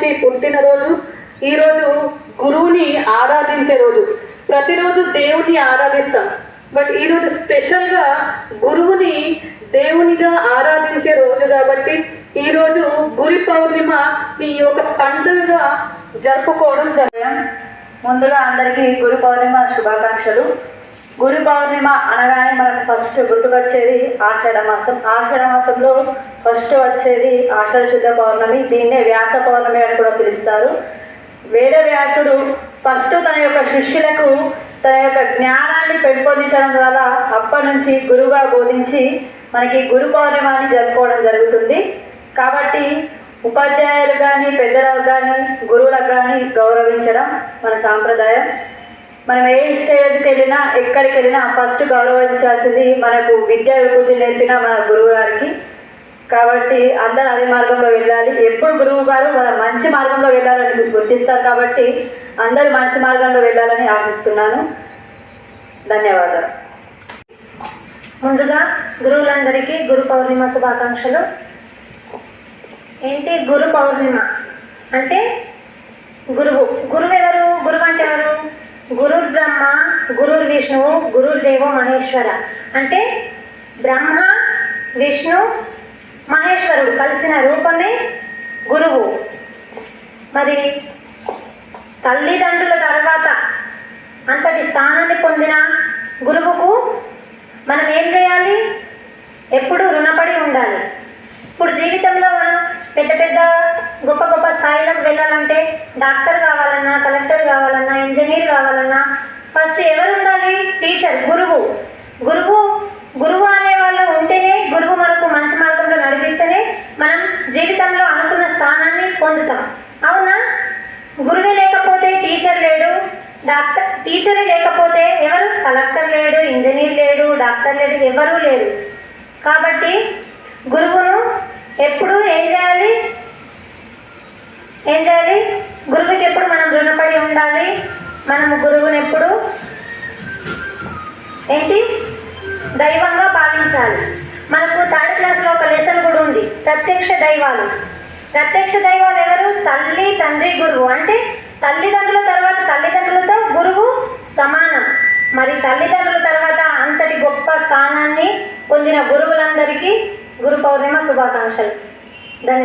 మహర్షి పుట్టినరోజు. ఈరోజు గురువుని ఆరాధించే రోజు. ప్రతిరోజు దేవుని ఆరాధిస్తాం, బట్ ఈరోజు స్పెషల్గా గురువుని దేవునిగా ఆరాధించే రోజు కాబట్టి ఈరోజు గురు పౌర్ణిమ ఈ యొక్క పండుగగా జరుపుకోవడం జరిగింది. ముందుగా అందరికీ గురు పౌర్ణిమ శుభాకాంక్షలు. గురు పౌర్ణిమ అనగానే మనకు ఫస్ట్ గుర్తుకొచ్చేది ఆషాఢ మాసం. ఆషాఢ మాసంలో ఫస్ట్ వచ్చేది ఆషాఢ శుద్ధ పౌర్ణమి. దీన్నే వ్యాస పౌర్ణమి అని కూడా పిలుస్తారు. వేద వ్యాసుడు ఫస్ట్ తన యొక్క శిష్యులకు తన యొక్క జ్ఞానాన్ని పెంపొందించడం ద్వారా అప్పటి నుంచి గురువుగా బోధించి మనకి గురు పౌర్ణిమని జరుపుకోవడం జరుగుతుంది. కాబట్టి ఉపాధ్యాయులు కానీ పెద్దలకు కానీ గురువులకు కానీ గౌరవించడం మన సాంప్రదాయం. మనం ఏ స్టేజ్కి వెళ్ళినా ఎక్కడికి వెళ్ళినా ఫస్ట్ గౌరవించాల్సింది మనకు విద్యా విభూతి నేర్పిన మన గురువు గారికి. కాబట్టి అందరూ అదే మార్గంలో వెళ్ళాలి. ఎప్పుడు గురువు గారు మన మంచి మార్గంలో వెళ్ళాలని గుర్తిస్తారు. కాబట్టి అందరూ మంచి మార్గంలో వెళ్ళాలని ఆశిస్తున్నాను. ధన్యవాదాలు. ముందుగా గురువులందరికీ గురు పౌర్ణిమ శుభాకాంక్షలు. ఏంటి గురు పౌర్ణిమ అంటే? గురువు. గురువు ఎవరు? గురువు అంటే ఎవరు? గురుర్ బ్రహ్మ, గురుర్ విష్ణువు, గురుర్దేవో మహేశ్వర. అంటే బ్రహ్మ, విష్ణు, మహేశ్వరుడు కలిసిన రూపమే గురువు. మరి తల్లిదండ్రుల తర్వాత అంతటి స్థానాన్ని పొందిన గురువుకు మనం ఏం చేయాలి? ఎప్పుడూ రుణపడి ఉండాలి. ఇప్పుడు జీవితంలో మనం పెద్ద పెద్ద గొప్ప గొప్ప స్థాయిలకు వెళ్ళాలంటే డాక్టర్ కావాలన్నా, కలెక్టర్ కావాలన్నా, ఇంజనీర్ కావాలన్నా ఫస్ట్ ఎవరు ఉండాలి? టీచర్, గురువు. గురువు అనే వాళ్ళు ఉంటేనే, గురువు మనకు మంచి మార్గంలో నడిపిస్తేనే మనం జీవితంలో అనుకున్న స్థానాన్ని పొందుతాం. అవునా? గురువే లేకపోతే టీచర్ లేడు, టీచరే లేకపోతే ఎవరు? కలెక్టర్ లేడు, ఇంజనీర్ లేడు, డాక్టర్ లేడు, ఎవరూ లేరు. కాబట్టి గురువును ఎప్పుడు ఏం చేయాలి? గురువుకి ఎప్పుడు మనం రుణపడి ఉండాలి. మనము గురువుని ఎప్పుడు దైవంగా భావించాలి. మనకు థర్డ్ క్లాస్లో ఒక లెసన్ కూడా ఉంది, ప్రత్యక్ష దైవాలు. ప్రత్యక్ష దైవాలు ఎవరు? తల్లి, తండ్రి, గురువు. అంటే తల్లిదండ్రుల తర్వాత తల్లిదండ్రులతో గురువు సమానం. మరి తల్లిదండ్రుల తర్వాత అంతటి గొప్ప స్థానాన్ని పొందిన గురువులందరికీ గురు పౌర్ణిమ శుభాకాంక్షలు. ధన్యవాదాలు.